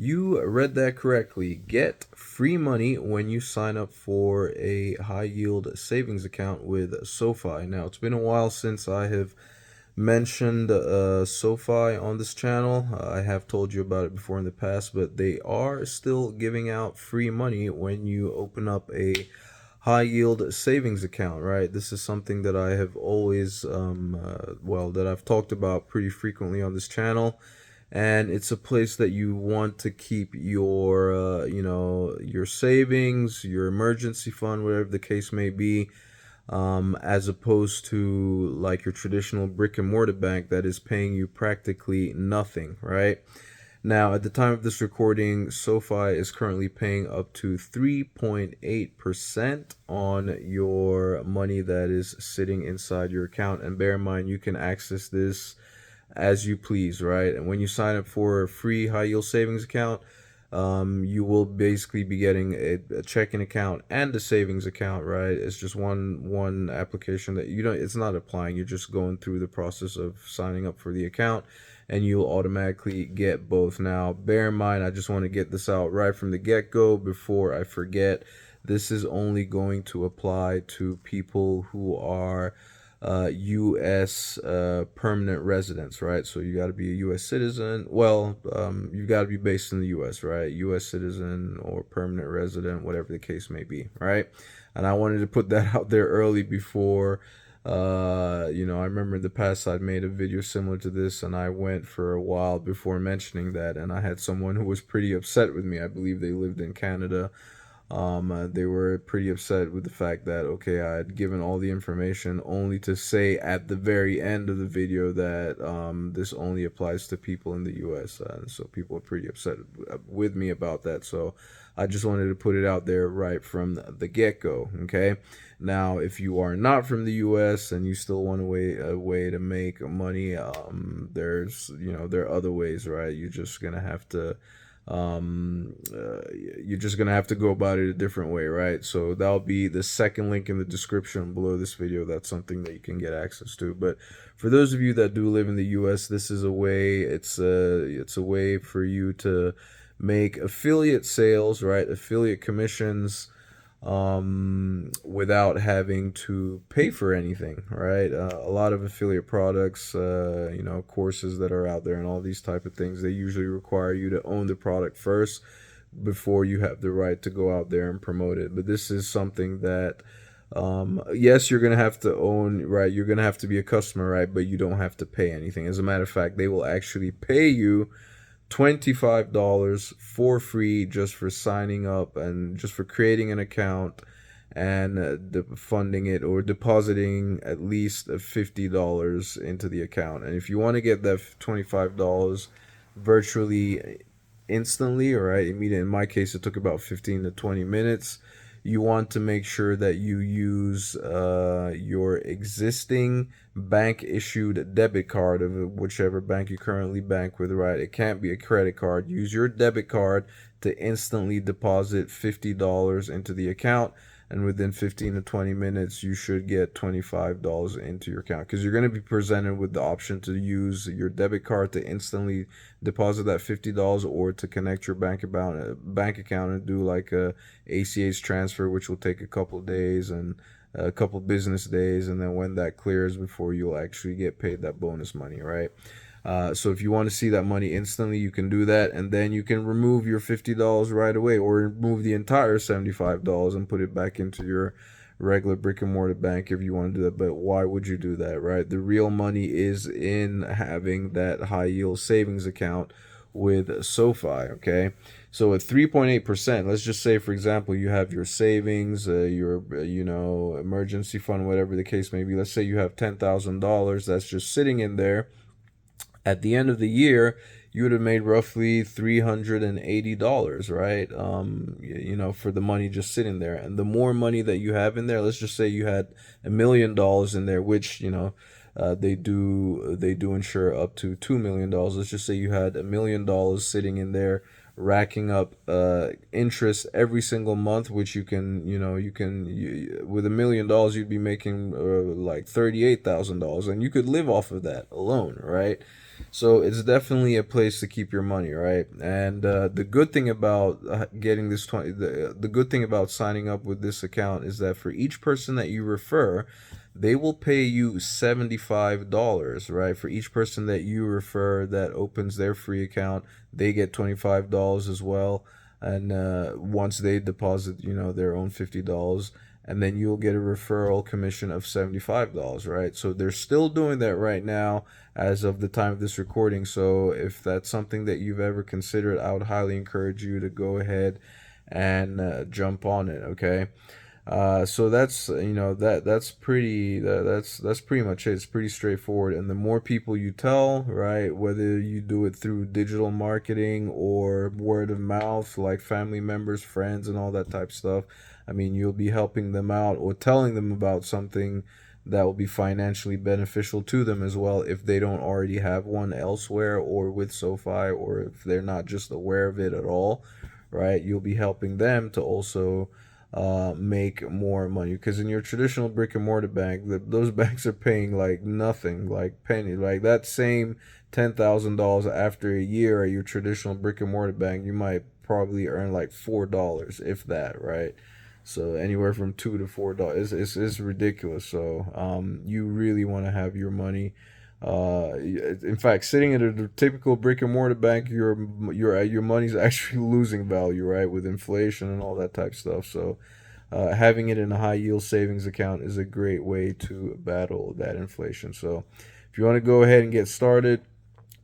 You read that correctly. Get free money when you sign up for a high yield savings account with SoFi. Now, it's been a while since I have mentioned SoFi on this channel. I have told you about it before in the past, but they are still giving out free money when you open up a high yield savings account, right? This is something that I have always, that I've talked about pretty frequently on this channel. And it's a place that you want to keep your, your savings, your emergency fund, whatever the case may be, as opposed to like your traditional brick and mortar bank that is paying you practically nothing, right? Now, at the time of this recording, SoFi is currently paying up to 3.8% on your money that is sitting inside your account. And bear in mind, you can access this as you please, right? And when you sign up for a free high yield savings account, you will basically be getting a checking account and a savings account, right? It's just one application that you don't. It's not applying. You're just going through the process of signing up for the account, and you'll automatically get both. Now, bear in mind, I just want to get this out right from the get-go before I forget. This is only going to apply to people who are U.S. Permanent residents, right? So you got to be a U.S. citizen. Well, you got to be based in the U.S., right? U.S. citizen or permanent resident, whatever the case may be, right? And I wanted to put that out there early before. I remember in the past I'd made a video similar to this, and I went for a while before mentioning that, and I had someone who was pretty upset with me. I believe they lived in Canada. They were pretty upset with the fact that, okay, I had given all the information only to say at the very end of the video that this only applies to people in the US. So people are pretty upset with me about that. So I just wanted to put it out there right from the get-go, okay? Now, if you are not from the US and you still want a way to make money, there are other ways, right? You're just gonna have to go about it a different way, right? So that'll be the second link in the description below this video. That's something that you can get access to. But for those of you that do live in the US, this is a way. It's a way for you to make affiliate sales, right? Affiliate commissions, without having to pay for anything, right? A lot of affiliate products, courses that are out there and all these type of things, they usually require you to own the product first before you have the right to go out there and promote it. But this is something that, yes, you're going to have to own, right? You're going to have to be a customer, right? But you don't have to pay anything. As a matter of fact, they will actually pay you $25 for free just for signing up and just for creating an account and funding it or depositing at least $50 into the account. And if you want to get that $25 virtually instantly, all right, immediately, in my case it took about 15 to 20 minutes, you want to make sure that you use your existing bank issued debit card of whichever bank you currently bank with, right? It can't be a credit card. Use your debit card to instantly deposit $50 into the account, and within 15 to 20 minutes you should get $25 into your account, because you're going to be presented with the option to use your debit card to instantly deposit that $50 or to connect your bank account and do like a ACH transfer, which will take a couple days and a couple business days, and then when that clears, before you'll actually get paid that bonus money, right? So if you want to see that money instantly, you can do that, and then you can remove your $50 right away, or remove the entire $75 and put it back into your regular brick and mortar bank if you want to do that. But why would you do that, right? The real money is in having that high yield savings account with SoFi, okay? So at 3.8%, let's just say, for example, you have your savings, your emergency fund, whatever the case may be. Let's say you have $10,000 that's just sitting in there. At the end of the year, you would have made roughly $380, right? For the money just sitting there. And the more money that you have in there, let's just say you had $1 million in there, which they do insure up to $2 million. Let's just say you had $1 million sitting in there, racking up interest every single month, which with $1 million you'd be making like $38,000, and you could live off of that alone, right? So it's definitely a place to keep your money, right? And the good thing about getting this 20, the good thing about signing up with this account is that for each person that you refer, they will pay you $75, right? For each person that you refer that opens their free account, they get $25 as well. And once they deposit, their own $50, and then you'll get a referral commission of $75, right? So they're still doing that right now as of the time of this recording. So if that's something that you've ever considered, I would highly encourage you to go ahead and jump on it. Okay. So that's that's pretty much it. It's pretty straightforward, and the more people you tell, right, whether you do it through digital marketing or word of mouth, like family members, friends, and all that type of stuff, I mean, you'll be helping them out or telling them about something that will be financially beneficial to them as well if they don't already have one elsewhere or with SoFi, or if they're not just aware of it at all, right? You'll be helping them to also make more money, because in your traditional brick and mortar bank, those banks are paying like nothing, like penny, like that same $10,000 after a year at your traditional brick and mortar bank, you might probably earn like $4, if that, right? So anywhere from $2 to $4 is ridiculous. So you really want to have your money. In fact, sitting at a typical brick and mortar bank, your money's actually losing value, right, with inflation and all that type of stuff. So having it in a high yield savings account is a great way to battle that inflation. So if you want to go ahead and get started,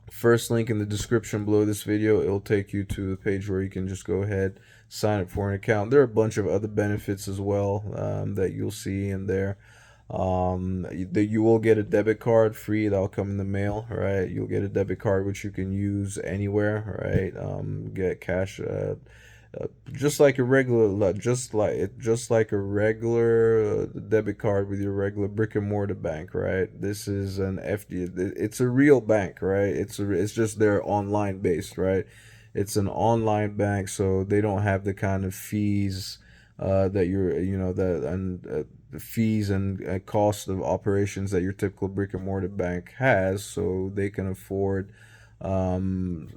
first link in the description below this video, it'll take you to the page where you can just go ahead, sign up for an account. There are a bunch of other benefits as well that you'll see in there. You will get a debit card free, that'll come in the mail, right? You'll get a debit card which you can use anywhere, right? Get cash, just like a regular, just like a regular debit card with your regular brick and mortar bank, right? This is an FD. It's a real bank, right? It's just they're online based, right? It's an online bank, so they don't have the kind of fees that you're, that and the fees and cost of operations that your typical brick and mortar bank has, so they can afford some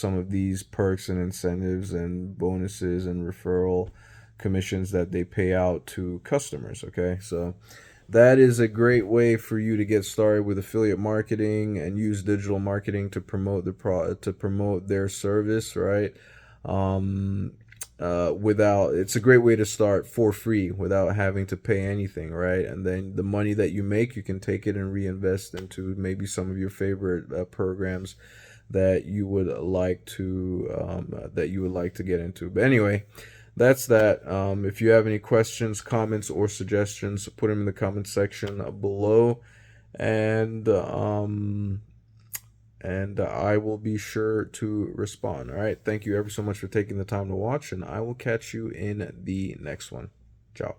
of these perks and incentives and bonuses and referral commissions that they pay out to customers. Okay, so that is a great way for you to get started with affiliate marketing and use digital marketing to promote to promote their service, right? Without It's a great way to start for free without having to pay anything, right? And then the money that you make, you can take it and reinvest into maybe some of your favorite programs that you would like to get into. But anyway, that's that. If you have any questions, comments, or suggestions, put them in the comment section below, and I will be sure to respond. All right. Thank you ever so much for taking the time to watch, and I will catch you in the next one. Ciao.